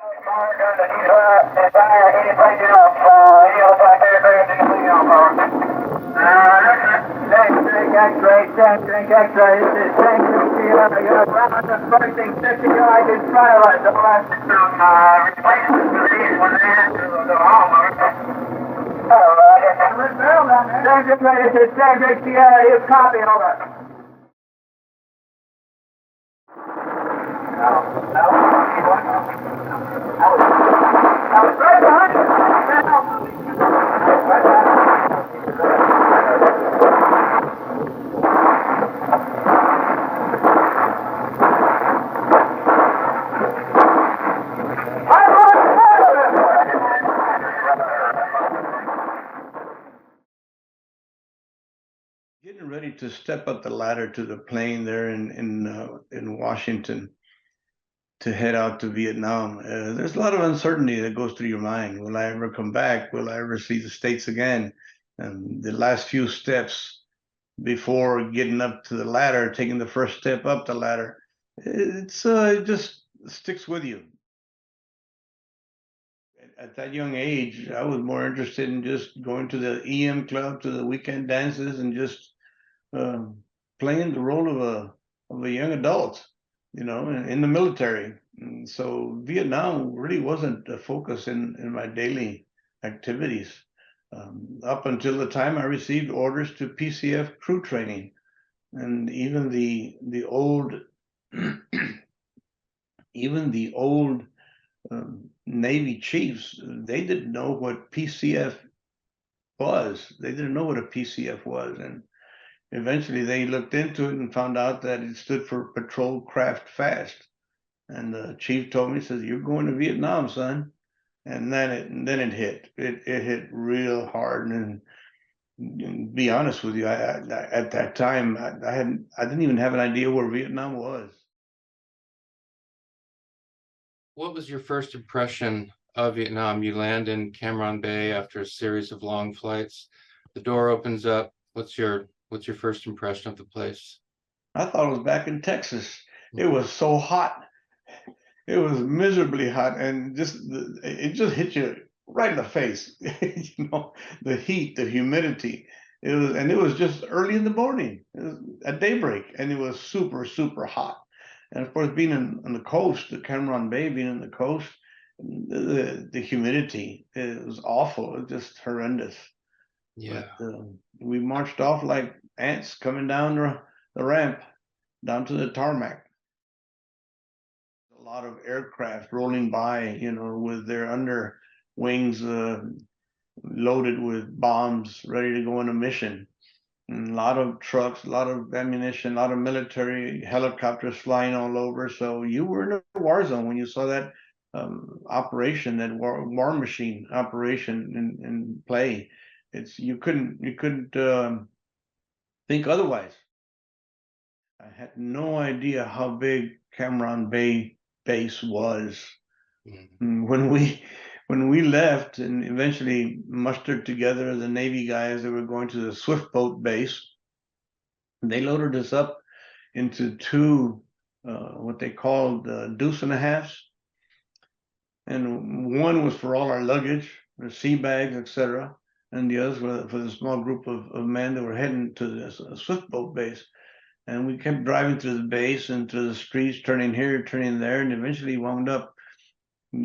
Drink X-ray. This is Tank Sierra. You're ground approaching 50 yards in front of us. All right. Some replacements for these when they had to go home. All right. Tank X-ray. This is Tank Sierra. You copy. Over. I was right behind you. Getting ready to step up the ladder to the plane there in Washington to head out to Vietnam. There's a lot of uncertainty that goes through your mind. Will I ever come back? Will I ever see the States again? And the last few steps before getting up to the ladder, taking the first step up the ladder, it just sticks with you. At that young age, I was more interested in just going to the EM club, to the weekend dances, and just uh, playing the role of a young adult, in the military. And so Vietnam really wasn't a focus in my daily activities up until the time I received orders to PCF crew training, and even the old even the old Navy chiefs, they didn't know what PCF was. They didn't know what a PCF was, and eventually they looked into it and found out that it stood for Patrol Craft Fast. And the chief told me, says, "You're going to Vietnam, son." And then it hit. It hit real hard. And be honest with you, at that time I didn't even have an idea where Vietnam was. What was your first impression of Vietnam? You land in Cam Ranh Bay after a series of long flights. The door opens up. What's your first impression of the place? I thought I was back in Texas. It was so hot. It was miserably hot, and it just hit you right in the face. The heat, the humidity. It was just early in the morning. It was at daybreak, and it was super, super hot. And of course, being on the coast, the Cam Ranh Bay, being on the coast, the humidity, it was awful. It was just horrendous. Yeah. But we marched off like ants coming down the ramp, down to the tarmac. A lot of aircraft rolling by, with their under wings loaded with bombs, ready to go on a mission. And a lot of trucks, a lot of ammunition, a lot of military helicopters flying all over. So you were in a war zone when you saw that operation, that war machine operation in play. You couldn't think otherwise. I had no idea how big Cam Ranh Bay base was. Mhm. When we left and eventually mustered together the Navy guys that were going to the Swift Boat base, they loaded us up into two what they called deuce and a halves, and one was for all our luggage, our sea bags, etc., and the others were for the small group of men that were heading to the Swift Boat base. And we kept driving through the base and through the streets, turning here, turning there, and eventually wound up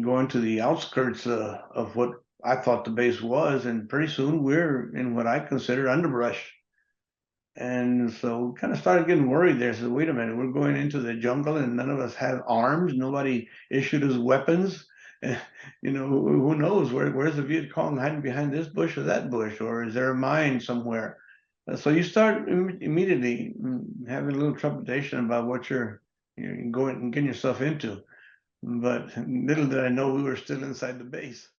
going to the outskirts of what I thought the base was. And pretty soon we're in what I consider underbrush. And so kind of started getting worried there. So wait a minute, we're going into the jungle and none of us have arms. Nobody issued us weapons. Who knows where's the Viet Cong hiding behind this bush or that bush, or is there a mine somewhere? So you start immediately having a little trepidation about what you're going and getting yourself into. But little did I know we were still inside the base.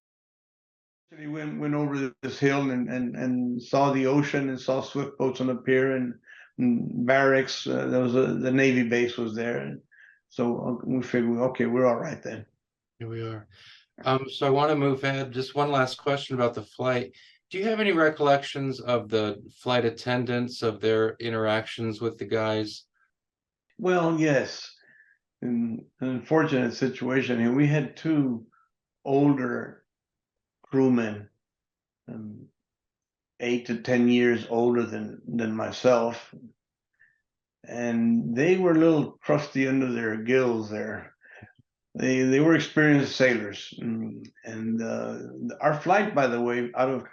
Actually went over this hill and saw the ocean and saw swift boats on the pier and barracks. There was the Navy base was there. And so we figured, okay, we're all right then. Here we are. So I want to move ahead. Just one last question about the flight. Do you have any recollections of the flight attendants, of their interactions with the guys? Well, yes. In an unfortunate situation here, we had two older crewmen, 8 to 10 years older than myself, and they were a little crusty under their gills there. They were experienced sailors, and our flight, by the way, out of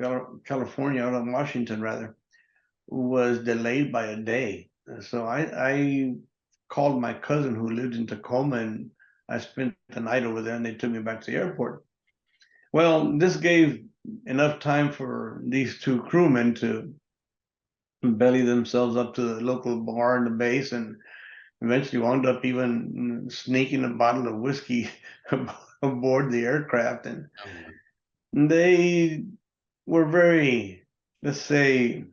California, out of Washington rather, was delayed by a day. So I called my cousin who lived in Tacoma, and I spent the night over there, and they took me back to the airport. Well, this gave enough time for these two crewmen to belly themselves up to the local bar in the base, and eventually wound up even sneaking a bottle of whiskey aboard the aircraft. And they were very, let's say,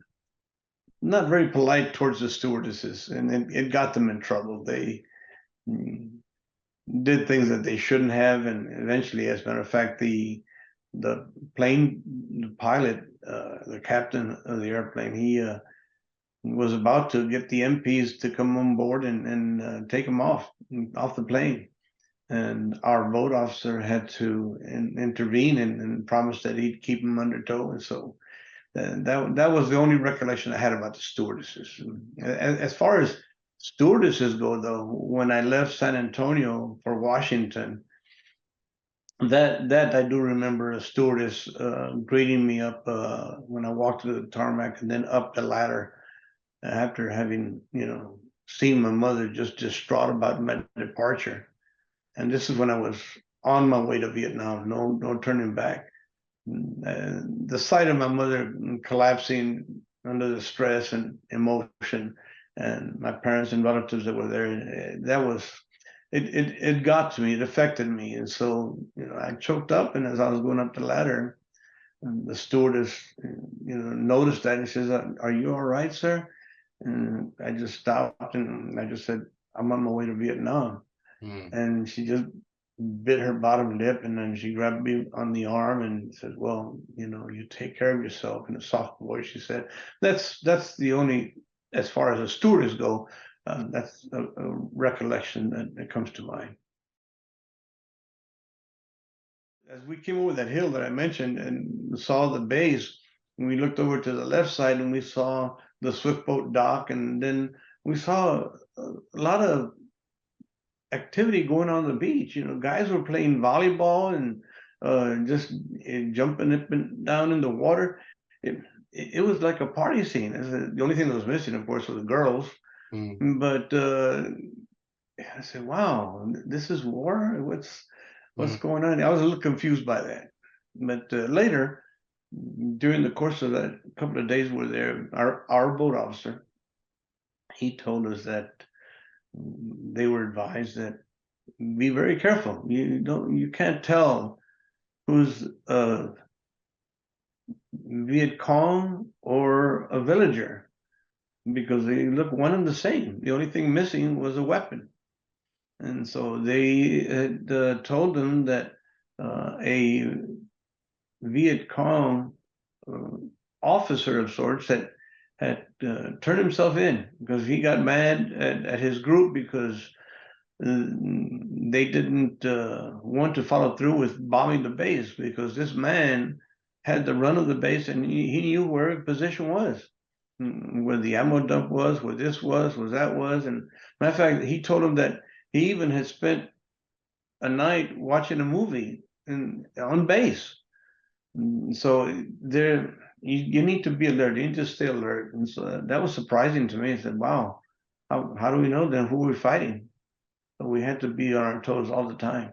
not very polite towards the stewardesses, and it got them in trouble. They did things that they shouldn't have, and eventually, as a matter of fact, the plane, the pilot, the captain of the airplane, he was about to get the MPs to come on board and take them off the plane, and our boat officer had to intervene and promise that he'd keep them under tow. And so that was the only recollection I had about the stewardesses. As far as stewardesses go, though, when I left San Antonio for Washington, that I do remember a stewardess greeting me up when I walked to the tarmac and then up the ladder after having, seen my mother just distraught about my departure. And this is when I was on my way to Vietnam, no turning back. The sight of my mother collapsing under the stress and emotion, and my parents and relatives that were there, that was, it got to me, it affected me. And so, I choked up, and as I was going up the ladder, the stewardess, noticed that and says, "Are you all right, sir?" And I just stopped and I just said, "I'm on my way to Vietnam." And she just bit her bottom lip, and then she grabbed me on the arm and said, "Well, you take care of yourself." In a soft voice, she said, that's the only, as far as the stewardess go, that's a recollection that comes to mind. As we came over that hill that I mentioned and saw the base, we looked over to the left side and we saw the swiftboat dock, and then we saw a lot of activity going on the beach. Guys were playing volleyball and just jumping up and down in the water. It was like a party scene. The only thing that was missing, of course, were the girls. But I said, "Wow, this is war? What's going on?" I was a little confused by that. But later, during the course of that couple of days we're there, our boat officer, he told us that they were advised that be very careful. You can't tell who's a Viet Cong or a villager, because they look one and the same. The only thing missing was a weapon. And so they had told them that a Viet Cong officer of sorts had turned himself in because he got mad at his group because they didn't want to follow through with bombing the base, because this man had the run of the base and he knew where his position was, where the ammo dump was, where this was, where that was. And matter of fact, he told him that he even had spent a night watching a movie on base. So there, you need to be alert. You need to stay alert. And so that was surprising to me. I said, "Wow, how do we know then who we're fighting?" So we had to be on our toes all the time.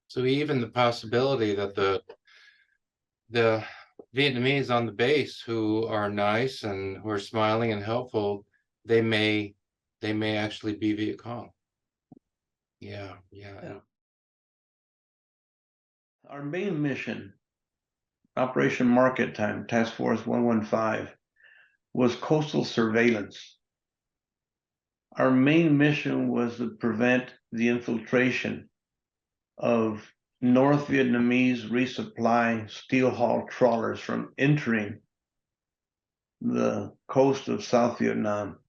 So even the possibility that the Vietnamese on the base, who are nice and who are smiling and helpful, they may actually be Viet Cong. Yeah. Our main mission, Operation Market Time, Task Force 115, was coastal surveillance. Our main mission was to prevent the infiltration of North Vietnamese resupply steel hull trawlers from entering the coast of South Vietnam.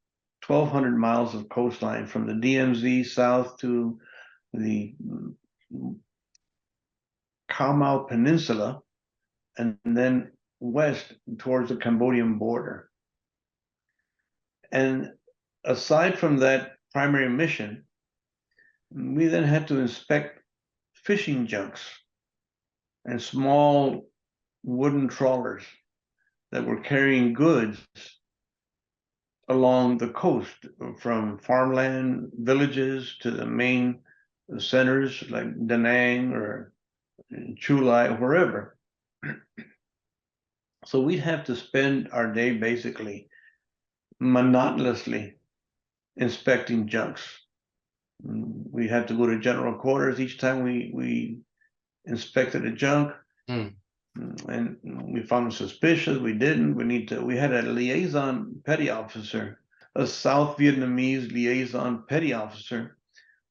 1,200 miles of coastline from the DMZ south to the Khao Mau Peninsula and then west towards the Cambodian border. And aside from that primary mission, we then had to inspect fishing junks and small wooden trawlers that were carrying goods along the coast from farmland villages to the main centers like Da Nang or Chu Lai, wherever. So we'd have to spend our day basically monotonously inspecting junks. We had to go to general quarters each time we inspected a junk. And we found them suspicious. We didn't. We had a liaison petty officer, a South Vietnamese liaison petty officer,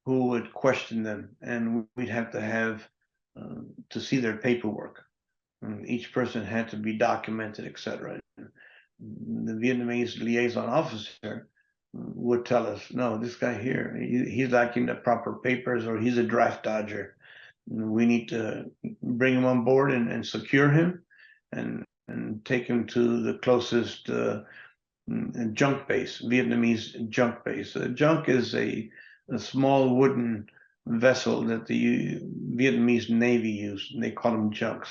who would question them, and we'd have to see their paperwork. And each person had to be documented, etc. The Vietnamese liaison officer would tell us, no, this guy here, he's lacking the proper papers, or he's a draft dodger. We need to bring him on board and secure him and take him to the closest junk base, Vietnamese junk base. A junk is a small wooden vessel that the Vietnamese Navy used, and they call them junks.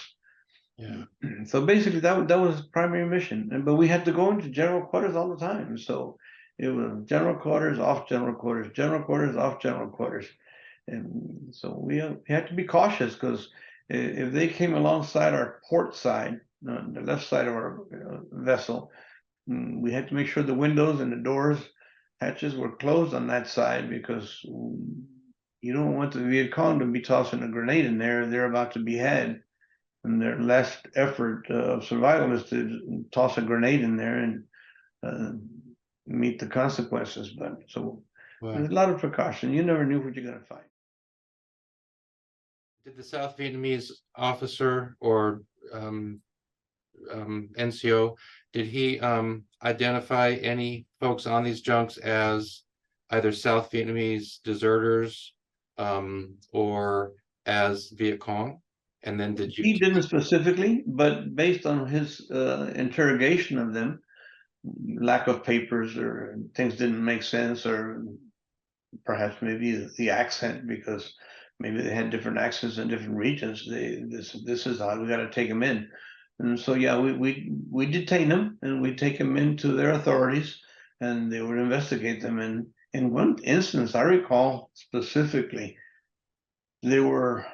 Yeah. So basically that was primary mission, but we had to go into general quarters all the time. So it was general quarters, off general quarters, general quarters, off general quarters. And so we had to be cautious, because if they came alongside our port side, the left side of our vessel, we had to make sure the windows and the doors, hatches were closed on that side, because you don't want the Viet Cong to be tossing a grenade in there. They're about to be had, and their last effort of survival is to toss a grenade in there and meet the consequences. But so there's a lot of precaution. You never knew what you're going to find. Did the South Vietnamese officer or NCO, did he identify any folks on these junks as either South Vietnamese deserters or as Viet Cong? And then did you? He didn't specifically, but based on his interrogation of them, lack of papers or things didn't make sense, or perhaps maybe the accent, because maybe they had different accents in different regions. This is odd. We got to take them in, and so yeah, we detain them and we take them into their authorities, and they would investigate them. And in one instance, I recall specifically, there were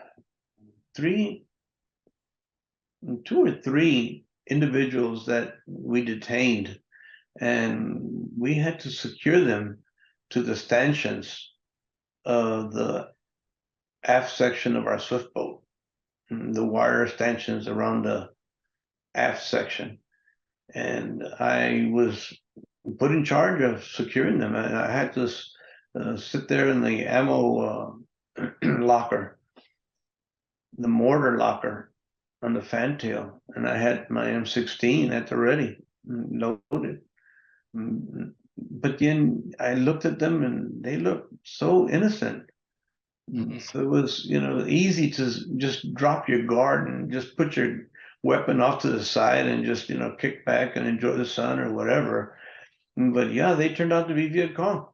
two or three individuals that we detained, and we had to secure them to the stanchions of the aft section of our swift boat, the wire stanchions around the aft section. And I was put in charge of securing them, and I had to sit there in the ammo locker, the mortar locker on the fantail, and I had my M16 at the ready, loaded. But then I looked at them, and they looked so innocent. So it was, easy to just drop your guard and just put your weapon off to the side and just, kick back and enjoy the sun or whatever. But yeah, they turned out to be Viet Cong.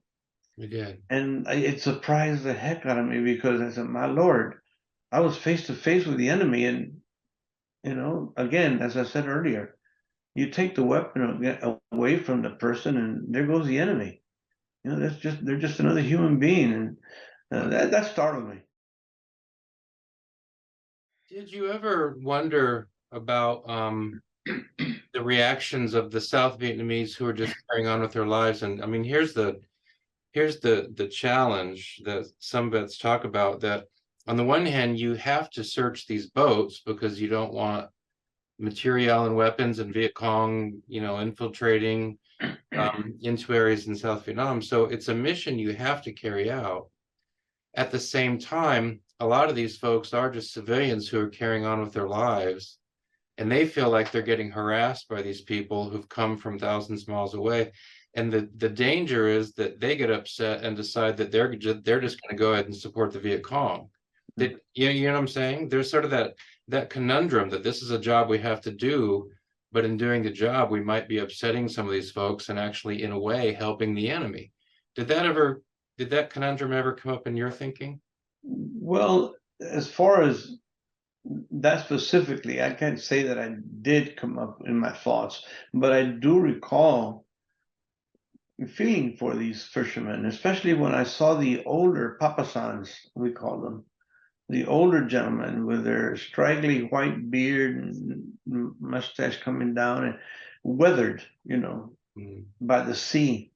We did. And it surprised the heck out of me, because I said, my Lord, I was face to face with the enemy. And, again, as I said earlier, you take the weapon away from the person, and there goes the enemy. They're just another human being. And that startled me. Did you ever wonder about the reactions of the South Vietnamese who are just carrying on with their lives? And I mean, here's the challenge that some vets talk about, that on the one hand, you have to search these boats because you don't want material and weapons and Viet Cong, infiltrating into areas in South Vietnam. So it's a mission you have to carry out. At the same time, a lot of these folks are just civilians who are carrying on with their lives, and they feel like they're getting harassed by these people who've come from thousands of miles away. And the danger is that they get upset and decide that they're just going to go ahead and support the Viet Cong. That, you know what I'm saying? There's sort of that that conundrum that this is a job we have to do, but in doing the job, we might be upsetting some of these folks and actually, in a way, helping the enemy. Did that conundrum ever come up in your thinking? Well, as far as that specifically, I can't say that I did come up in my thoughts, but I do recall feeling for these fishermen, especially when I saw the older papasans, we call them, the older gentlemen with their straggly white beard and mustache coming down and weathered, by the sea,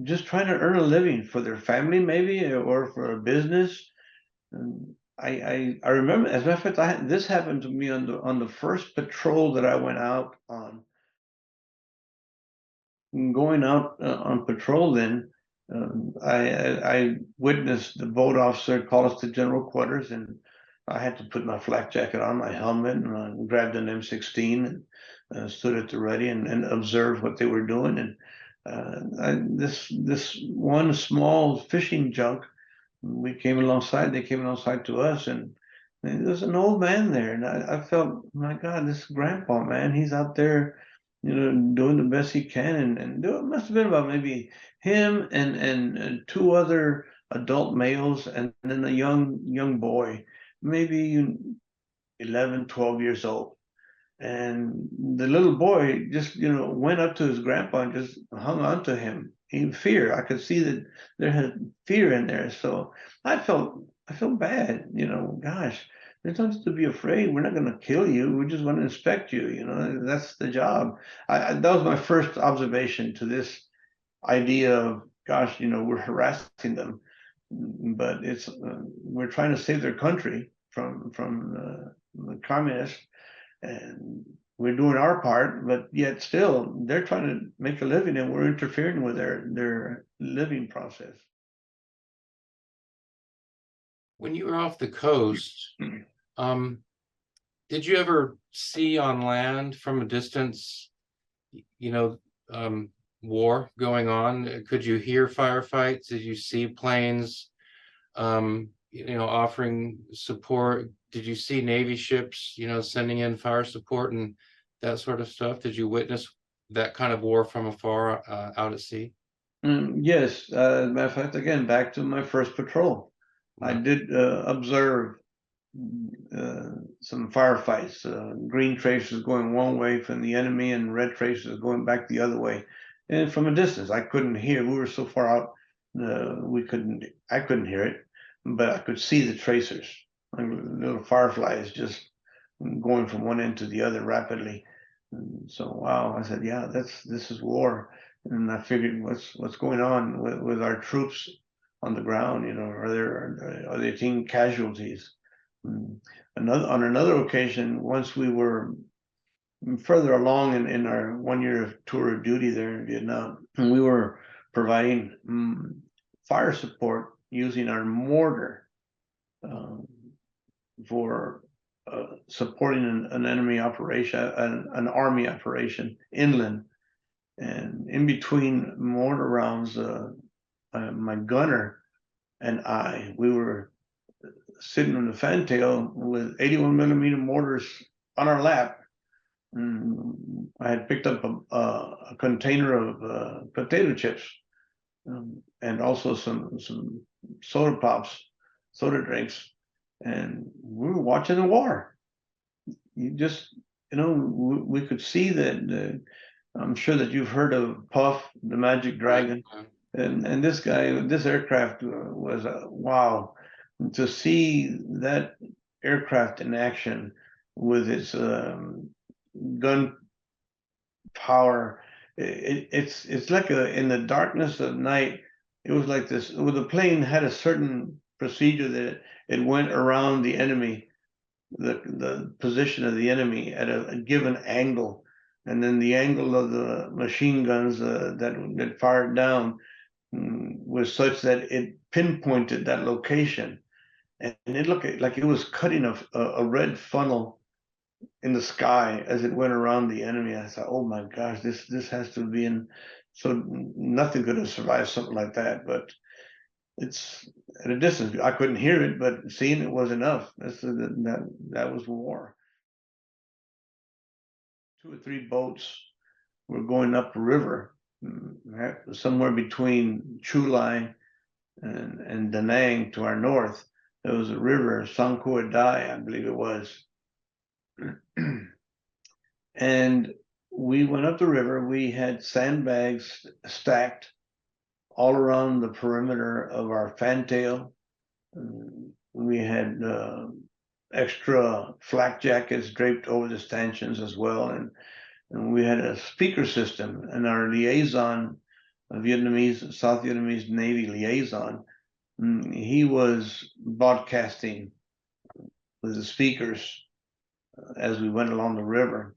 just trying to earn a living for their family, maybe, or for a business. And I remember, as a matter of fact, this happened to me on the first patrol that I went out on. Going out on patrol, then I witnessed the boat officer call us to general quarters, and I had to put my flak jacket on, my helmet, and I grabbed an M16 and stood at the ready and observed what they were doing. And this one small fishing junk, they came alongside to us, and there's an old man there, and I felt, my God, this grandpa, man, he's out there, doing the best he can, and it must have been about maybe him and two other adult males, and then a young boy, maybe 11, 12 years old. And the little boy just, went up to his grandpa and just hung on to him in fear. I could see that there had fear in there. So I felt bad, gosh, there's nothing to be afraid. We're not going to kill you. We just want to inspect you. That's the job. That was my first observation to this idea of, gosh, we're harassing them, but we're trying to save their country from the communists, and we're doing our part, but yet still they're trying to make a living, and we're interfering with their living process. When you were off the coast, did you ever see on land from a distance, war going on? Could you hear firefights? Did you see planes, offering support? Did you see Navy ships, sending in fire support and that sort of stuff? Did you witness that kind of war from afar, out at sea? Yes, matter of fact, again, back to my first patrol, I did observe some firefights, green traces going one way from the enemy and red traces going back the other way. And from a distance, I couldn't hear. We were so far out, I couldn't hear it, but I could see the tracers, like little fireflies just going from one end to the other rapidly. And so, wow, I said, yeah, this is war. And I figured, what's going on with our troops on the ground? Are they taking casualties? On another occasion, once we were further along in our 1 year tour of duty there in Vietnam, and we were providing fire support using our mortar for supporting an enemy operation, an army operation inland. And in between mortar rounds, my gunner and we were sitting on the fantail with 81 millimeter mortars on our lap. And I had picked up a container of potato chips, and also some soda pops, soda drinks, and we were watching the war. You just, we could see that. I'm sure that you've heard of Puff, the Magic Dragon, and this aircraft was wow. To see that aircraft in action with its gun power, it's like in the darkness of night. It was like this. The plane had a certain procedure that it went around the enemy, the position of the enemy at a given angle, and then the angle of the machine guns that fired down was such that it pinpointed that location. And it looked like it was cutting a red funnel in the sky as it went around the enemy. I thought, oh my gosh, this has to be in. So nothing could have survived something like that. But it's at a distance. I couldn't hear it, but seeing it was enough. That was war. 2 or 3 boats were going up the river, somewhere between Chu Lai and Da Nang to our north. There was a river, Sang Kua Dai, I believe it was. And we went up the river. We had sandbags stacked all around the perimeter of our fantail. We had extra flak jackets draped over the stanchions as well, and we had a speaker system. And our liaison, a South Vietnamese Navy liaison, he was broadcasting with the speakers as we went along the river.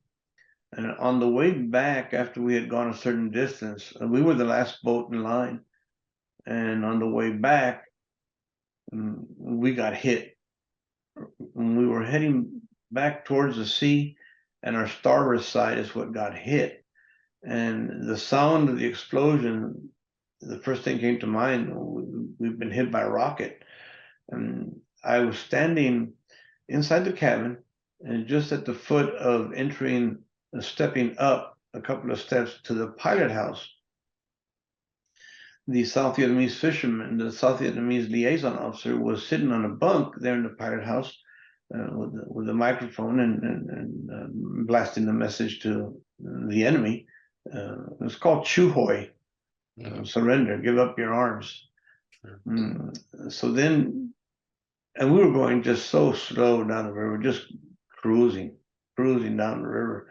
And on the way back, after we had gone a certain distance, we were the last boat in line. And on the way back, we got hit. We were heading back towards the sea, and our starboard side is what got hit. And the sound of the explosion, the first thing came to mind, we've been hit by a rocket. And I was standing inside the cabin, and just at the foot of entering, stepping up a couple of steps to the pilot house, the South Vietnamese fisherman, the South Vietnamese liaison officer, was sitting on a bunk there in the pilot house with a microphone and blasting the message to the enemy. It was called Chu Hoi, surrender, give up your arms. Sure. So then, and we were going just so slow down the river, just cruising down the river.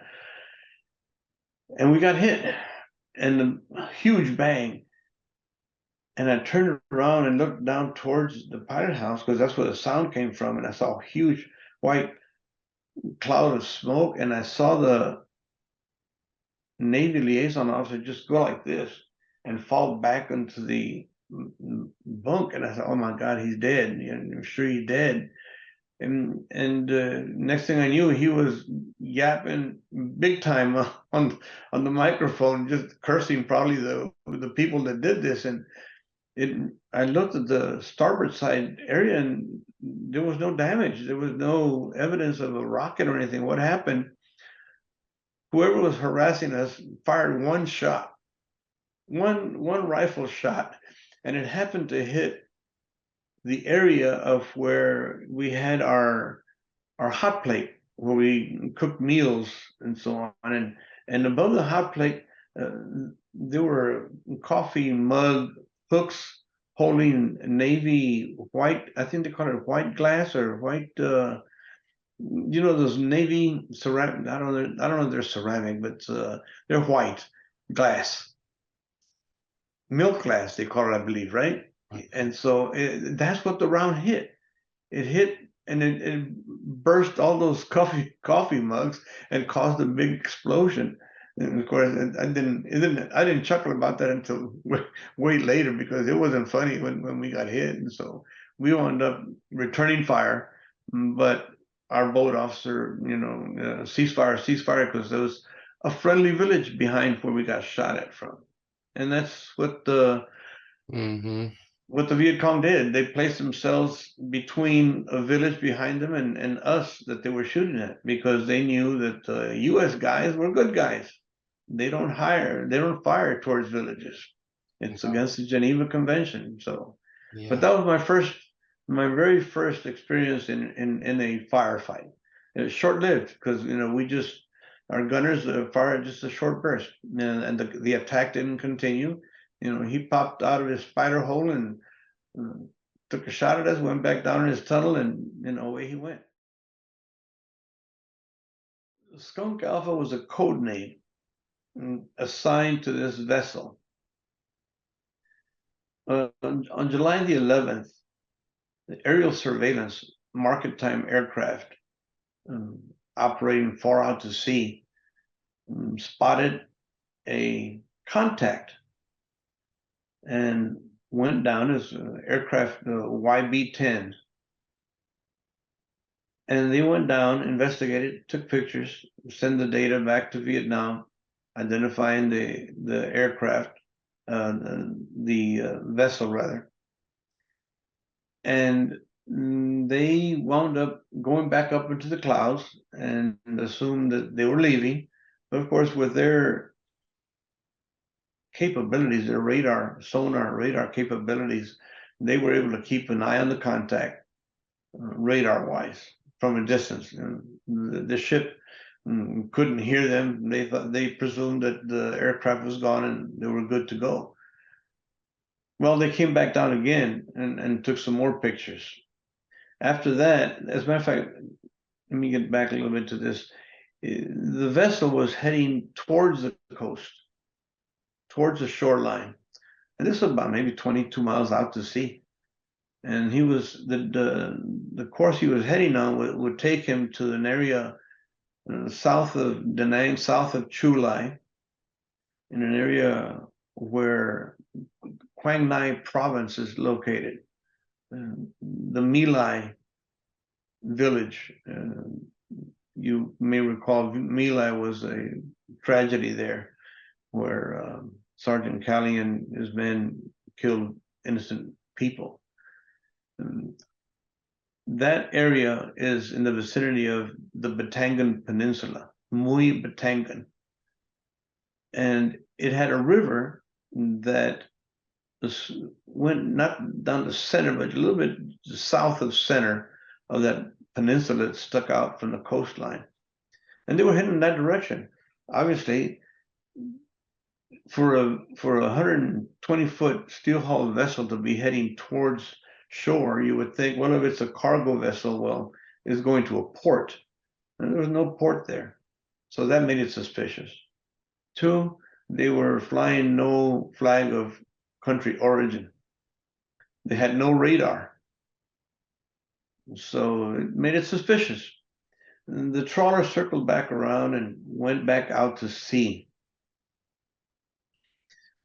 And we got hit, and a huge bang. And I turned around and looked down towards the pilot house, because that's where the sound came from. And I saw a huge white cloud of smoke, and I saw the Navy liaison officer just go like this and fall back into the bunk. And I thought, oh my God, he's dead. I'm sure he's dead. And next thing I knew, he was yapping big time on the microphone, just cursing probably the people that did this. And I looked at the starboard side area, and there was no damage. There was no evidence of a rocket or anything. What happened? Whoever was harassing us fired one shot, one rifle shot, and it happened to hit the area of where we had our hot plate, where we cooked meals and so on. And above the hot plate, there were coffee mug hooks holding Navy white, I think they call it white glass or white, those Navy ceramic, I don't know if they're ceramic, but they're white glass. Milk glass, they call it, I believe, right? And so that's what the round hit. It hit, and it burst all those coffee mugs and caused a big explosion. And of course, I didn't chuckle about that until way later, because it wasn't funny when we got hit. And so we wound up returning fire, but our boat officer, ceasefire, because there was a friendly village behind where we got shot at from. And that's what the Viet Cong did. They placed themselves between a village behind them and us that they were shooting at, because they knew that U.S. guys were good guys. They don't fire towards villages. It's against the Geneva Convention. So, but that was my very first experience in a firefight. It was short-lived, because our gunners fired just a short burst, and the attack didn't continue. He popped out of his spider hole and took a shot at us, went back down in his tunnel, and away he went. Skunk Alpha was a code name assigned to this vessel. On July the 11th, the aerial surveillance market time aircraft operating far out to sea spotted a contact and went down as aircraft YB-10. And they went down, investigated, took pictures, sent the data back to Vietnam, identifying the aircraft, the vessel rather. And they wound up going back up into the clouds and assumed that they were leaving. But of course, with their capabilities, their radar capabilities, they were able to keep an eye on the contact radar-wise from a distance. And the ship couldn't hear them. They presumed that the aircraft was gone and they were good to go. Well, they came back down again and took some more pictures. After that, as a matter of fact, let me get back a little bit to this. The vessel was heading towards the coast, towards the shoreline. And this was about maybe 22 miles out to sea. And he was the course he was heading on would take him to an area south of Da Nang, south of Chu Lai, in an area where Quang Ngai province is located. The My Lai village, you may recall My Lai was a tragedy there where Sergeant Calley and his men killed innocent people. That area is in the vicinity of the Batangan Peninsula, Mui Batangan. And it had a river that went not down the center, but a little bit south of center of that peninsula that stuck out from the coastline. And they were heading in that direction. Obviously, for a 120-foot steel hull vessel to be heading towards shore, you would think, well, if it's a cargo vessel, well, it's going to a port. And there was no port there. So that made it suspicious. Two, they were flying no flag of country origin. They had no radar. So it made it suspicious. And the trawler circled back around and went back out to sea.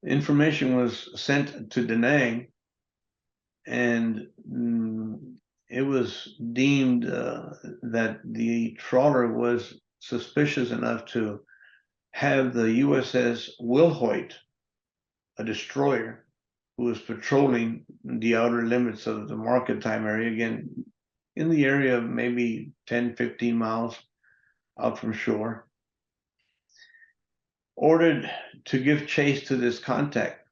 Information was sent to Da Nang, and it was deemed that the trawler was suspicious enough to have the USS Wilhoit, a destroyer, who was patrolling the outer limits of the market time area, again, in the area of maybe 10, 15 miles out from shore, ordered to give chase to this contact.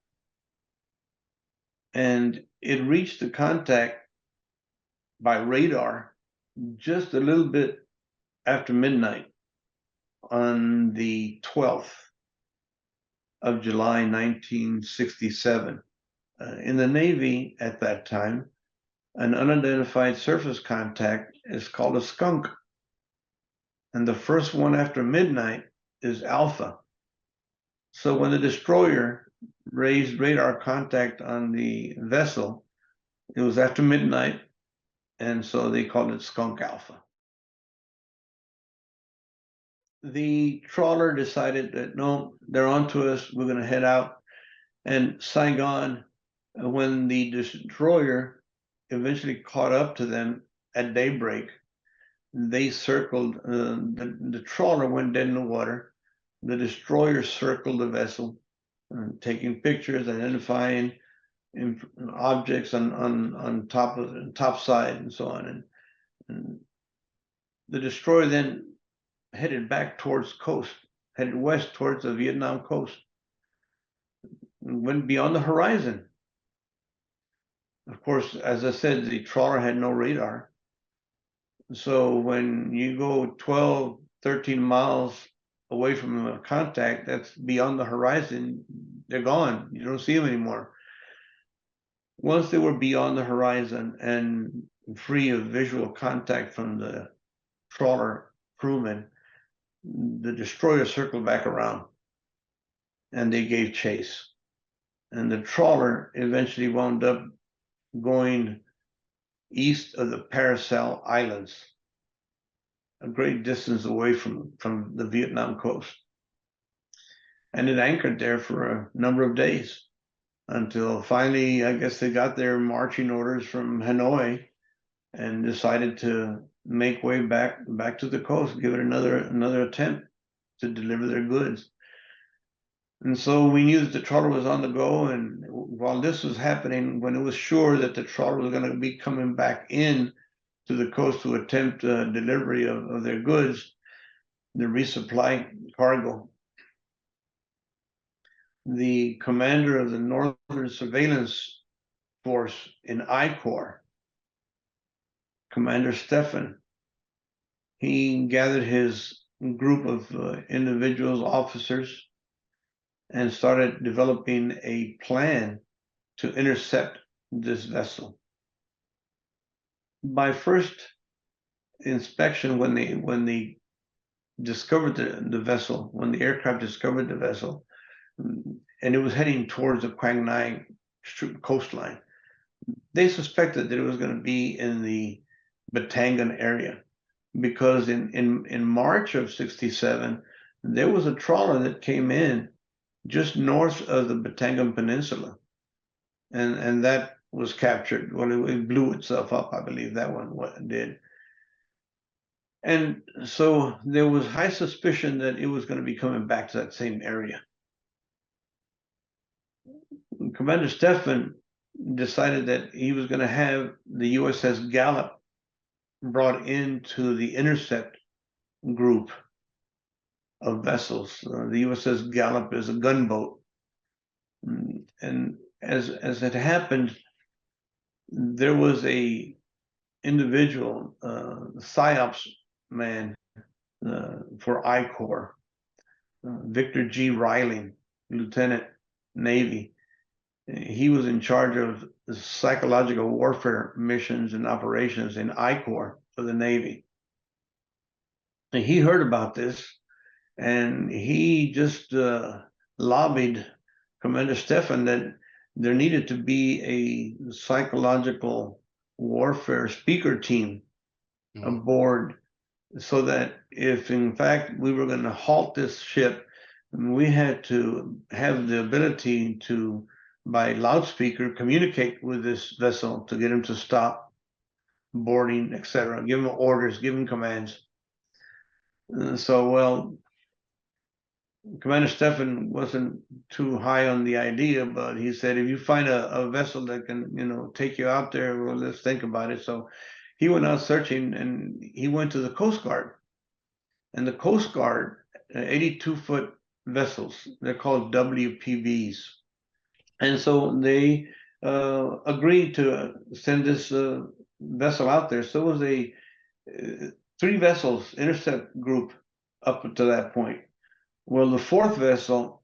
And it reached the contact by radar just a little bit after midnight on the 12th of July, 1967. In the Navy at that time, an unidentified surface contact is called a skunk. And the first one after midnight is Alpha. So when the destroyer raised radar contact on the vessel, it was after midnight, and so they called it Skunk Alpha. The trawler decided that, no, they're on to us, we're gonna head out. And Saigon, when the destroyer eventually caught up to them at daybreak, they circled, the trawler went dead in the water. The destroyer circled the vessel, taking pictures, identifying objects on top side and so on. And the destroyer then headed back towards coast, headed west towards the Vietnam coast, and went beyond the horizon. Of course, as I said, the trawler had no radar. So when you go 12, 13 miles away from a contact that's beyond the horizon, they're gone. You don't see them anymore. Once they were beyond the horizon and free of visual contact from the trawler crewmen, the destroyer circled back around and they gave chase. And the trawler eventually wound up going east of the Paracel Islands, a great distance away from the Vietnam coast. And it anchored there for a number of days until finally, I guess they got their marching orders from Hanoi and decided to make way back to the coast, give it another attempt to deliver their goods. And so we knew that the trawler was on the go and while this was happening, when it was sure that the trawler was going to be coming back in to the coast to attempt delivery of their goods, the resupply cargo, the commander of the Northern Surveillance Force in I-Corps, Commander Stephan, he gathered his group of individuals, officers, and started developing a plan to intercept this vessel. By first inspection, when they discovered the vessel, when the aircraft discovered the vessel, and it was heading towards the Quang Ngai coastline, they suspected that it was going to be in the Batangan area, because in March of '67, there was a trawler that came in just north of the Batangan Peninsula, and that was captured. Well, it blew itself up, I believe that one did. And so there was high suspicion that it was going to be coming back to that same area. Commander Stephan decided that he was going to have the USS Gallup brought into the intercept group of vessels. The USS Gallup is a gunboat. And as it happened, there was a individual, PSYOPs man for I-Corps, Victor G. Riley, Lieutenant Navy. He was in charge of the psychological warfare missions and operations in I-Corps for the Navy. And he heard about this, and he just lobbied Commander Stephan that there needed to be a psychological warfare speaker team aboard, so that if in fact we were going to halt this ship, we had to have the ability to, by loudspeaker, communicate with this vessel to get him to stop boarding, etc., give him orders, give him commands. Well, Commander Stephan wasn't too high on the idea, but he said, if you find a vessel that can, take you out there, well, let's think about it. So he went out searching, and he went to the Coast Guard. And the Coast Guard, 82-foot vessels, they're called WPVs. And so they agreed to send this vessel out there. So it was a 3 vessels intercept group up to that point. Well, the 4th vessel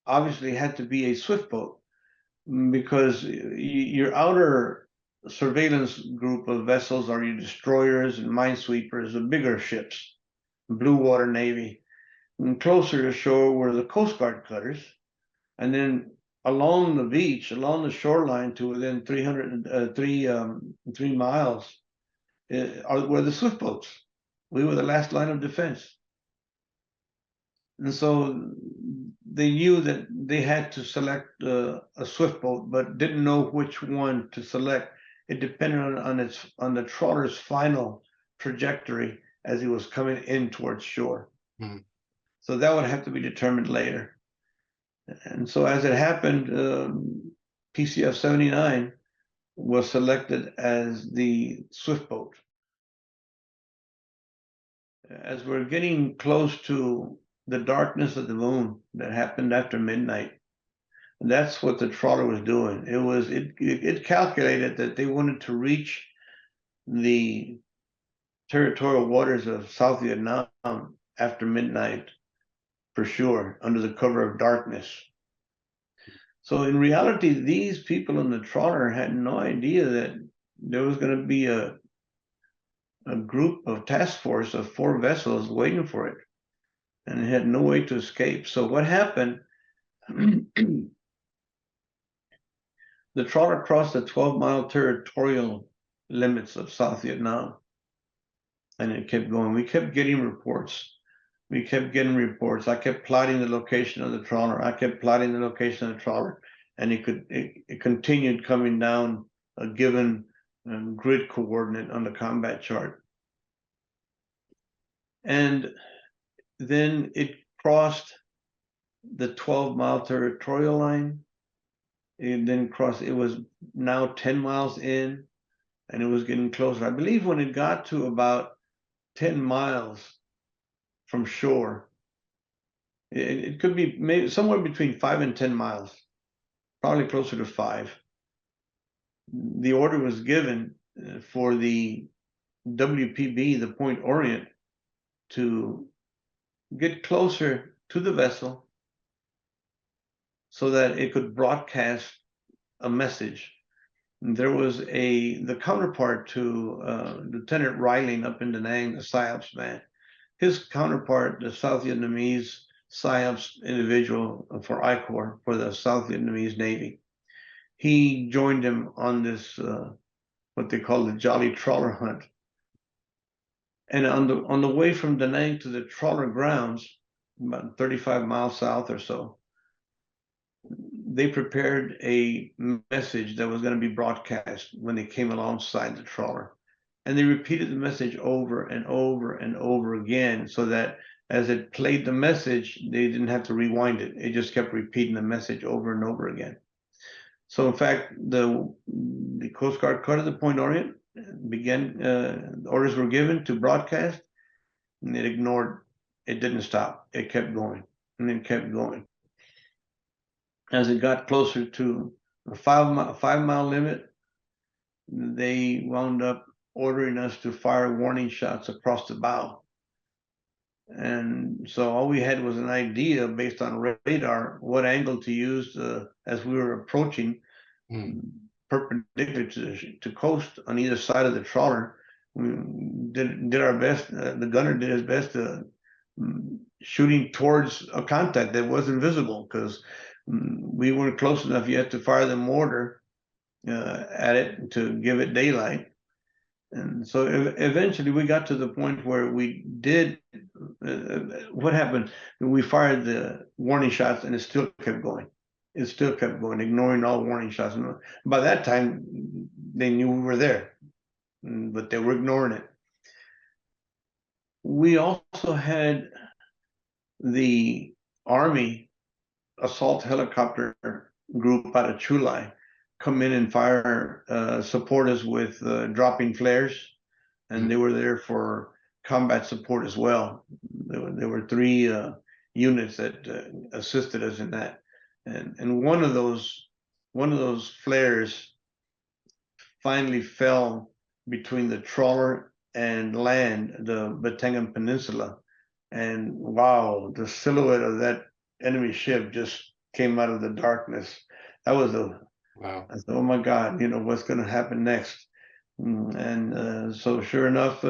obviously had to be a swift boat, because your outer surveillance group of vessels are your destroyers and minesweepers, the bigger ships, Blue Water Navy. And closer to shore were the Coast Guard cutters. And then along the beach, along the shoreline to within 3 miles were the swift boats. We were the last line of defense. And so they knew that they had to select a swift boat, but didn't know which one to select. It depended on the trawler's final trajectory as he was coming in towards shore. So that would have to be determined later. And so as it happened, PCF 79 was selected as the swift boat. As we're getting close to the darkness of the moon that happened after midnight, that's what the trawler was doing. It calculated that they wanted to reach the territorial waters of South Vietnam after midnight, for sure, under the cover of darkness. So in reality, these people in the trawler had no idea that there was going to be a group of task force of 4 vessels waiting for it, and it had no way to escape. So what happened, the trawler crossed the 12-mile territorial limits of South Vietnam, and it kept going. We kept getting reports. I kept plotting the location of the trawler. And it continued coming down a given grid coordinate on the combat chart. And then it crossed the 12-mile territorial line, It didn't cross. It was now 10 miles in, and it was getting closer. I believe when it got to about 10 miles from shore, it could be maybe somewhere between 5 and 10 miles, probably closer to 5. The order was given for the WPB, the Point Orient, to get closer to the vessel so that it could broadcast a message. And there was the counterpart to Lieutenant Riley up in Da Nang, the PSYOPs man. His counterpart, the South Vietnamese PSYOPs individual for ICOR, for the South Vietnamese Navy, he joined him on this what they call the Jolly Trawler hunt. And on the way from Da Nang to the trawler grounds, about 35 miles south or so, they prepared a message that was going to be broadcast when they came alongside the trawler. And they repeated the message over and over and over again, so that as it played the message, they didn't have to rewind it. It just kept repeating the message over and over again. So in fact, the Coast Guard cut at the Point Orient, began, orders were given to broadcast, and it ignored, it didn't stop. It kept going, and it kept going. As it got closer to the 5-mile limit, they wound up ordering us to fire warning shots across the bow. And so all we had was an idea based on radar what angle to use as we were approaching perpendicular to coast on either side of the trawler. We did our best. The gunner did his best to shooting towards a contact that wasn't visible, because we weren't close enough yet to fire the mortar at it to give it daylight. And so eventually we got to the point where we did, what happened, we fired the warning shots and it still kept going. It still kept going, ignoring all warning shots. And by that time, they knew we were there, but they were ignoring it. We also had the Army assault helicopter group out of Chulai come in and fire, support us with dropping flares, and they were there for combat support as well. There were 3 units that assisted us in that, and one of those flares finally fell between the trawler and land, the Batangan Peninsula, and wow, the silhouette of that enemy ship just came out of the darkness. That was wow. I thought, oh my God, what's going to happen next? And so sure enough,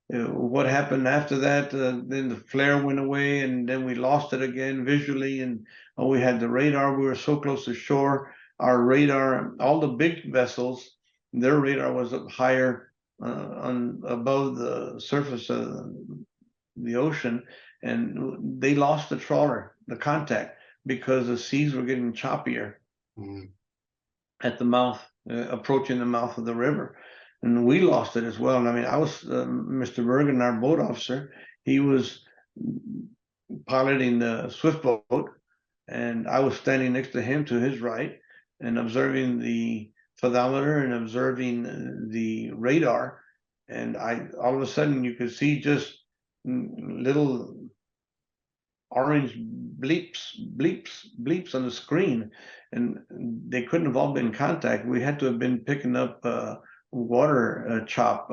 what happened after that, then the flare went away, and then we lost it again visually, and we had the radar. We were so close to shore. Our radar, all the big vessels, their radar was up higher above the surface of the ocean, and they lost the trawler, the contact, because the seas were getting choppier at the mouth, approaching the mouth of the river. And we lost it as well. And I mean, I was Mr. Bergen, our boat officer. He was piloting the swift boat, and I was standing next to him to his right and observing the fathometer and observing the radar. And all of a sudden you could see just little orange bleeps on the screen, and they couldn't have all been in contact. We had to have been picking up water chop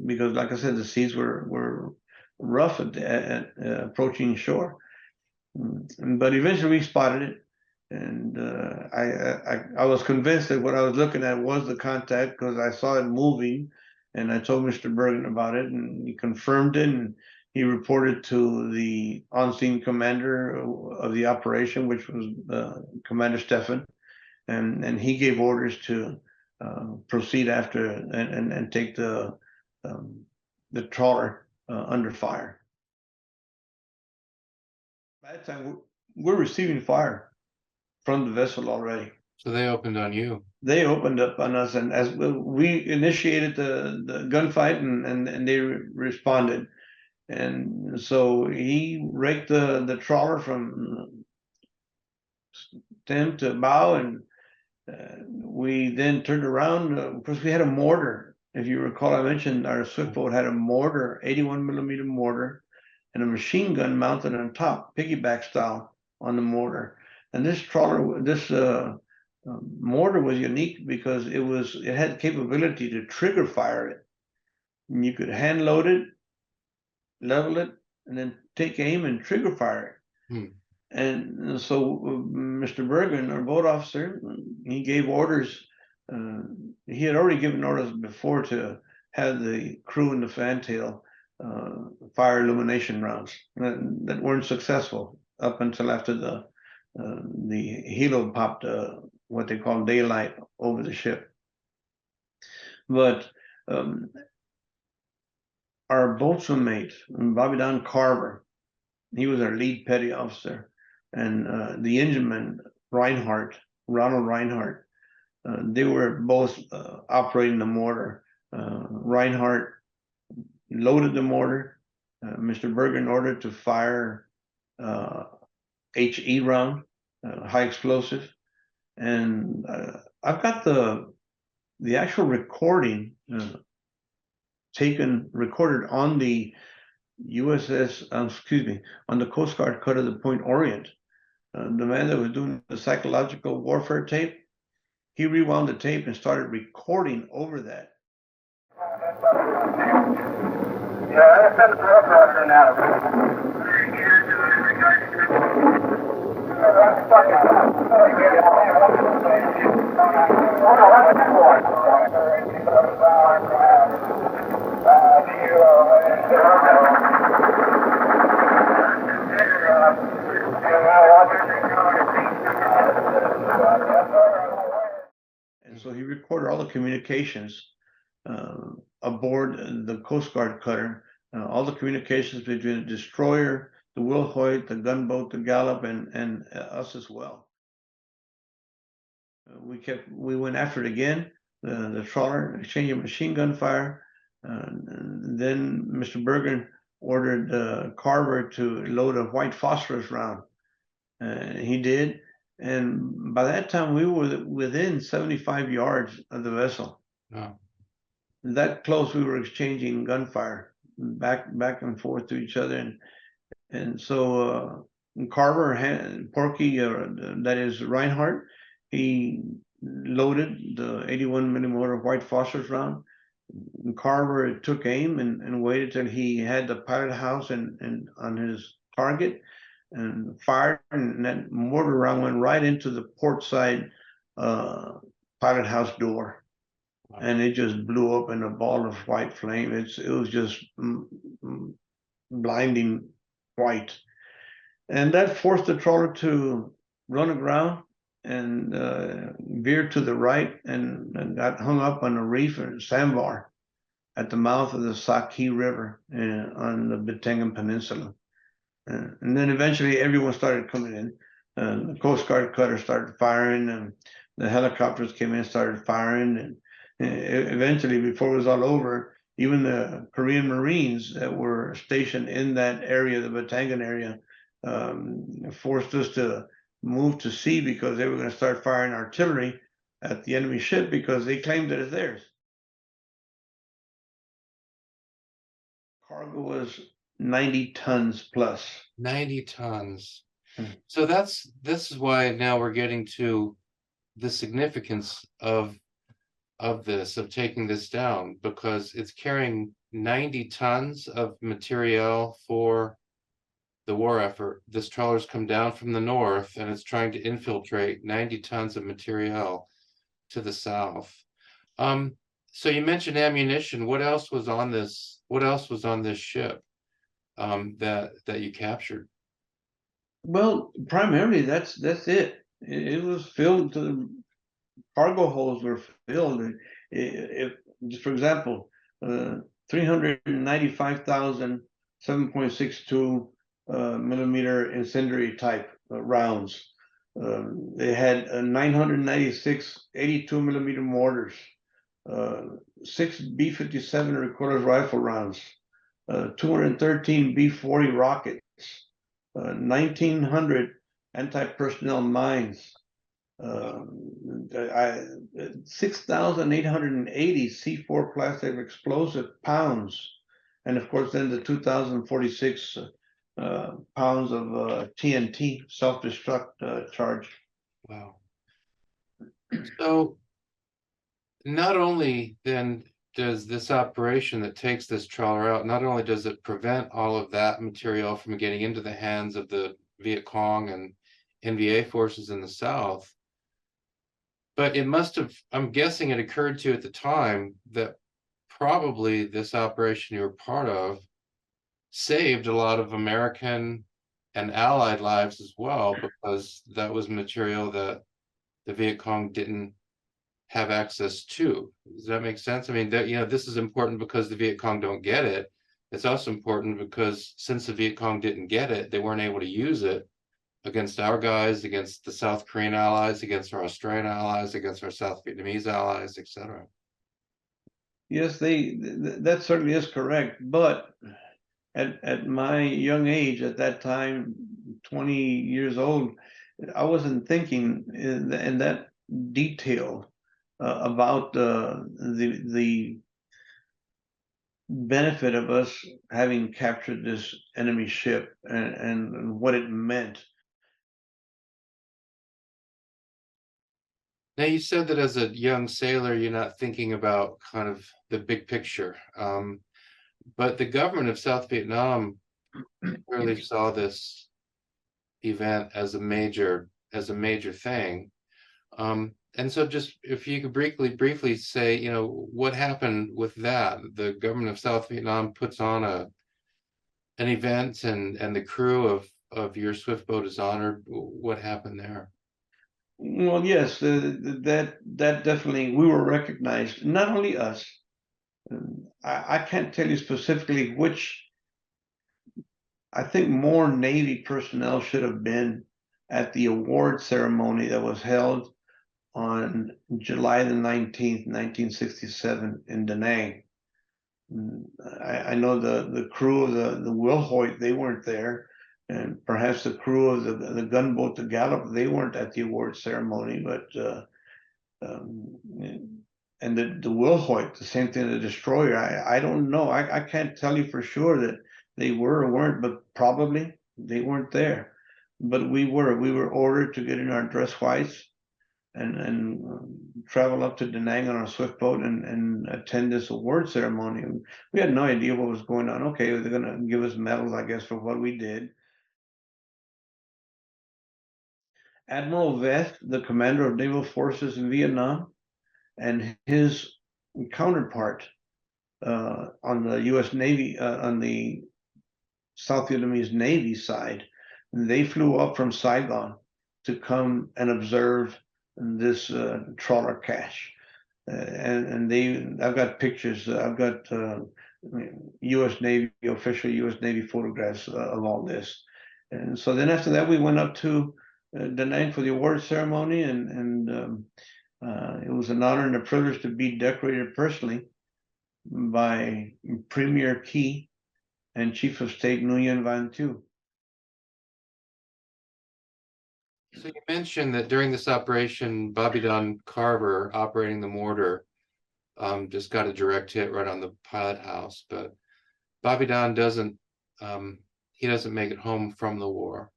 because, like I said, the seas were rough at approaching shore. But eventually we spotted it, and I was convinced that what I was looking at was the contact, because I saw it moving, and I told Mr. Bergen about it, and he confirmed it, and he reported to the on-scene commander of the operation, which was Commander Stefan, and he gave orders to proceed after and take the trawler under fire. By that time, we're receiving fire from the vessel already. So they opened on you. They opened up on us, and as we initiated the gunfight, and they responded. And so he raked the trawler from stem to bow, and we then turned around. Of course, we had a mortar. If you recall, I mentioned our swift boat had a mortar, 81 millimeter mortar, and a machine gun mounted on top, piggyback style, on the mortar. And this trawler, this mortar was unique because it had capability to trigger fire it. And you could hand load it, level it, and then take aim and trigger fire it. And so Mr. Bergen, our boat officer, he gave orders. He had already given orders before to have the crew in the fantail fire illumination rounds that weren't successful up until after the helo popped what they call daylight over the ship. But our boatswain mate, Bobby Don Carver, he was our lead petty officer, and the engineman Ronald Reinhardt, they were both operating the mortar. Reinhardt loaded the mortar. Mr. Bergen ordered to fire HE round, high explosive, and I've got the actual recording recorded on the USS, on the Coast Guard cutter, the Point Orient. The man that was doing the psychological warfare tape, he rewound the tape and started recording over that. Yeah, that's been the broker now. And so he recorded all the communications aboard the Coast Guard cutter, all the communications between the destroyer, the Wilhoit, the gunboat, the Gallup, and us as well. We went after it again, the trawler, exchanging machine gun fire. And then Mr. Bergen ordered Carver to load a white phosphorus round. He did. And by that time, we were within 75 yards of the vessel. Wow. That close, we were exchanging gunfire back and forth to each other. And so Carver, Porky, that is Reinhardt, he loaded the 81 millimeter white phosphorus round. And Carver took aim and waited till he had the pilot house and on his target, and fired, and that mortar round went right into the port side pilot house door. Wow. And it just blew up in a ball of white flame. It was just blinding white. And that forced the trawler to run aground and veer to the right and got hung up on a reef and sandbar at the mouth of the Saki River on the Batangan Peninsula. And then eventually everyone started coming in. The Coast Guard cutter started firing, and the helicopters came in and started firing. And eventually, before it was all over, even the Korean Marines that were stationed in that area, the Batangan area, forced us to move to sea because they were going to start firing artillery at the enemy ship because they claimed that it's theirs. Cargo was 90 tons plus. 90 tons. So this is why now we're getting to the significance of taking this down, because it's carrying 90 tons of materiel for the war effort. This trawler's come down from the north and it's trying to infiltrate 90 tons of materiel to the south. So you mentioned ammunition. What else was on this? What else was on this ship that you captured? Well, primarily that's it. It was filled to the cargo holds were filled. If, for example, 395,000 7.62 millimeter incendiary type rounds. They had 996 82 millimeter mortars, 6 B-57 recoilless rifle rounds, 213 B-40 rockets, 1,900 anti-personnel mines, 6,880 C4 plastic explosive pounds, and of course then the 2,046 pounds of TNT self-destruct charge. Wow. So not only then does this operation that takes this trawler out, not only does it prevent all of that material from getting into the hands of the Viet Cong and NVA forces in the South, but it must have, I'm guessing it occurred to you at the time that probably this operation you were part of saved a lot of American and Allied lives as well, because that was material that the Viet Cong didn't have access to. Does that make sense? I mean, that, you know, this is important because the Viet Cong don't get it. It's also important because since the Viet Cong didn't get it, they weren't able to use it against our guys, against the South Korean allies, against our Australian allies, against our South Vietnamese allies, etc. Yes, that certainly is correct. But at my young age, at that time, 20 years old, I wasn't thinking in that detail about the benefit of us having captured this enemy ship and what it meant. Now, you said that as a young sailor, you're not thinking about kind of the big picture. But the government of South Vietnam clearly saw this event as a major thing. And so just if you could briefly say, you know, what happened with that? The government of South Vietnam puts on an event and the crew of your swift boat is honored. What happened there? Well, yes, that definitely we were recognized. Not only us. I can't tell you specifically which. I think more Navy personnel should have been at the award ceremony that was held on July the 19th, 1967 in Da Nang. I know the crew of the Wilhoit, they weren't there, and perhaps the crew of the gunboat, the Gallup, they weren't at the award ceremony, but and the Wilhoit, the same thing, the destroyer. I don't know. I can't tell you for sure that they were or weren't, but probably they weren't there. But we were. We were ordered to get in our dress whites and travel up to Da Nang on our swift boat and attend this award ceremony. We had no idea what was going on. Okay, they're gonna give us medals, I guess, for what we did. Admiral Veth, the commander of naval forces in Vietnam, and his counterpart on the U.S. Navy, on the South Vietnamese Navy side, they flew up from Saigon to come and observe this trawler cache. And I've got pictures, I've got U.S. Navy, official U.S. Navy photographs of all this. And so then after that, we went up to Da Nang for the award ceremony, and it was an honor and a privilege to be decorated personally by Premier Key and Chief of State Nguyen Van Thieu. So you mentioned that during this operation, Bobby Don Carver, operating the mortar, just got a direct hit right on the pilot house. But Bobby Don doesn't make it home from the war.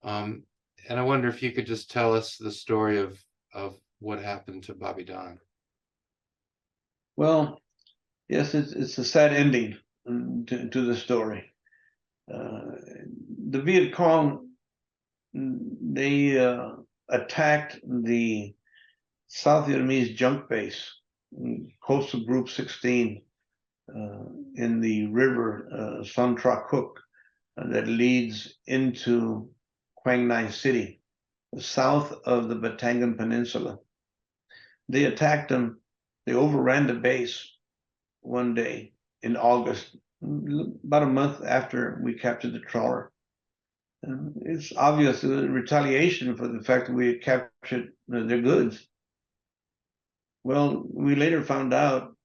And I wonder if you could just tell us the story of what happened to Bobby Don. Well, yes, it's a sad ending to the story. The Viet Cong, they attacked the South Vietnamese junk base, Coastal Group 16, in the river Son Tra Cuc that leads into Quang Ngai City, south of the Batangan Peninsula. They attacked them. They overran the base one day in August, about a month after we captured the trawler. It's obvious retaliation for the fact that we had captured their goods. Well, we later found out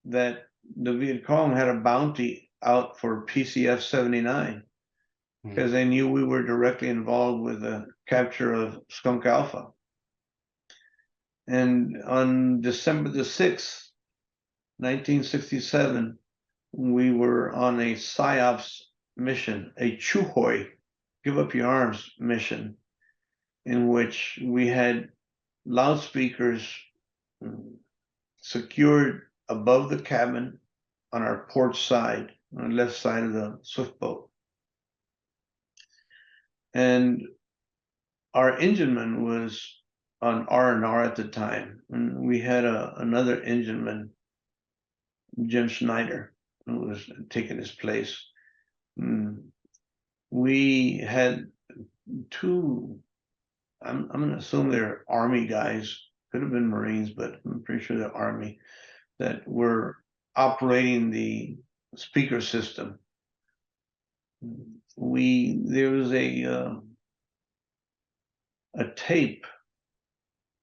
that the Viet Cong had a bounty out for PCF 79, because they knew we were directly involved with the capture of Skunk Alpha. And on December the 6th, 1967, we were on a PSYOPS mission, a Chuhoy, give up your arms mission, in which we had loudspeakers secured above the cabin on our port side, on the left side of the swift boat. And our engineman was on R&R at the time, and we had another engineman, Jim Schneider, who was taking his place. We had two, I'm gonna assume they're Army guys, could have been Marines, but I'm pretty sure they're Army, that were operating the speaker system. There was a tape,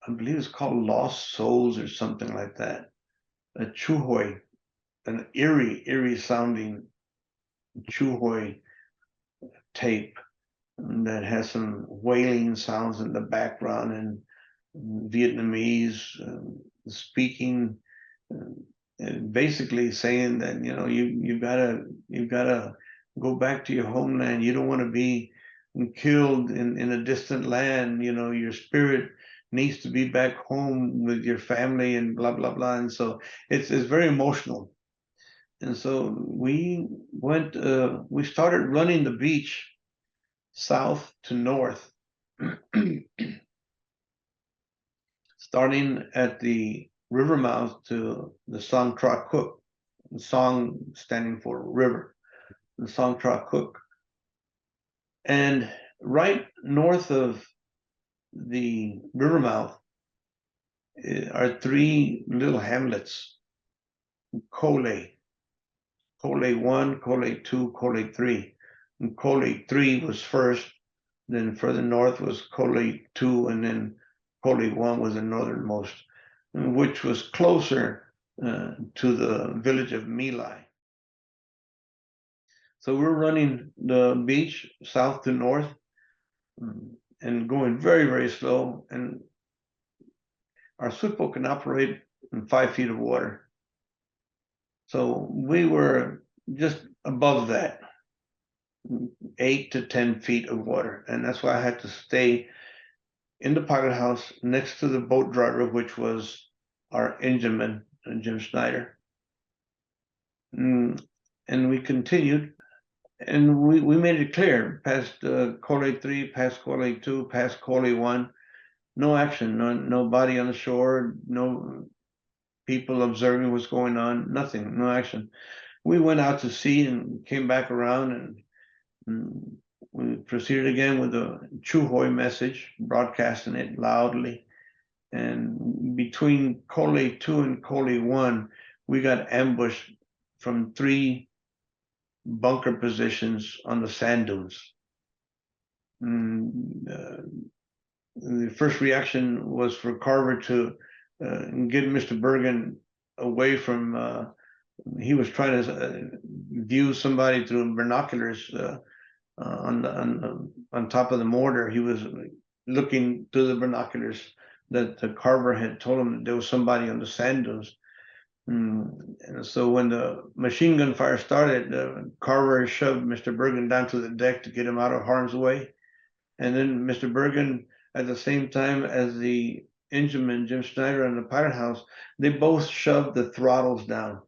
I believe it's called Lost Souls or something like that, a Chuhoy, an eerie sounding Chuhoy tape that has some wailing sounds in the background and Vietnamese speaking, and basically saying that, you know, you've gotta go back to your homeland. You don't want to be killed in a distant land. You know, your spirit needs to be back home with your family and blah blah blah. And so it's very emotional. And so we started running the beach south to north, starting at the river mouth to the Song Tra Cook, the Song standing for river, the Song Tra Cook. And right north of the river mouth are three little hamlets, Cole 1, Cole 2, Cole 3. And Cole 3 was first, then further north was Cole 2, and then Cole 1 was the northernmost, which was closer to the village of My Lai. So we're running the beach south to north and going very, very slow. And our swift boat can operate in 5 feet of water. So we were just above that, 8 to 10 feet of water. And that's why I had to stay in the pilot house next to the boat driver, which was our engineman, Jim Schneider. And we continued, and we made it clear past Cole 3, past Cole 2, past Cole 1, no action, nobody on the shore, no people observing what's going on, nothing, no action. We went out to sea and came back around, and we proceeded again with the Chuhoy message, broadcasting it loudly. And between Cole 2 and Cole 1, we got ambushed from 3 bunker positions on the sand dunes. The first reaction was for Carver to get Mr. Bergen away from, he was trying to view somebody through binoculars on top of the mortar. He was looking through the binoculars that Carver had told him that there was somebody on the sand dunes. And so when the machine gun fire started, Carver shoved Mr. Bergen down to the deck to get him out of harm's way. And then Mr. Bergen, at the same time as the engineman, Jim Schneider, and the pilot house, they both shoved the throttles down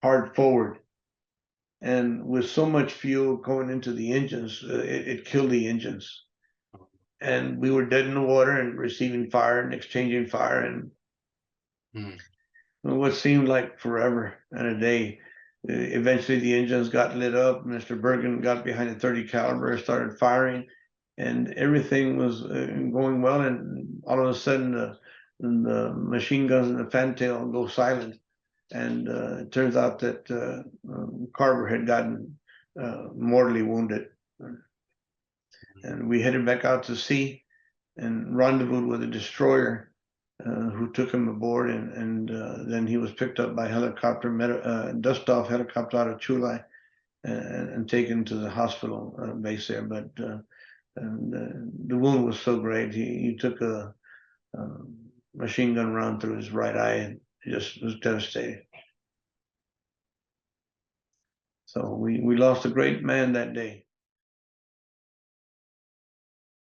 hard forward. And with so much fuel going into the engines, it killed the engines. And we were dead in the water and receiving fire and exchanging fire, and what seemed like forever and a day. Eventually the engines got lit up. Mr. Bergen got behind a 30 caliber, started firing, and everything was going well. And all of a sudden the machine guns and the fantail go silent. And it turns out that Carver had gotten mortally wounded. And we headed back out to sea and rendezvoused with a destroyer who took him aboard, and then he was picked up by helicopter, dust-off helicopter out of Chulai, and taken to the hospital base there. But the wound was so great. He took a machine gun round through his right eye, and it just was devastating. So we lost a great man that day.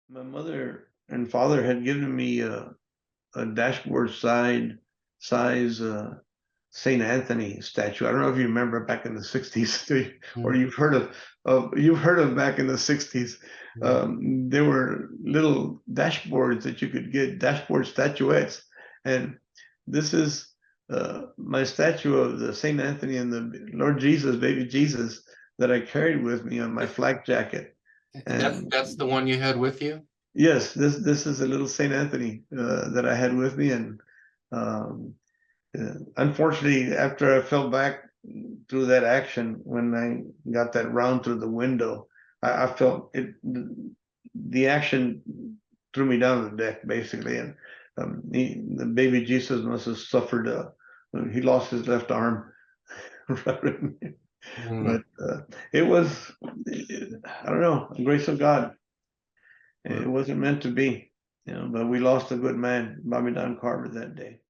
My mother and father had given me a dashboard size Saint Anthony statue. I don't know if you remember back in the 60s, or you've heard of back in the 60s. There were little dashboards that you could get, dashboard statuettes, and this is my statue of the Saint Anthony and the Lord Jesus, baby Jesus, that I carried with me on my flak jacket. And That's the one you had with you? yes, this is a little Saint Anthony that I had with me, and unfortunately, after I fell back through that action, when I got that round through the window, I felt it. The action threw me down the deck basically, and the baby Jesus must have suffered. He lost his left arm. But it was, I don't know, the grace of God. It wasn't meant to be, but we lost a good man, Bobby Don Carver, that day.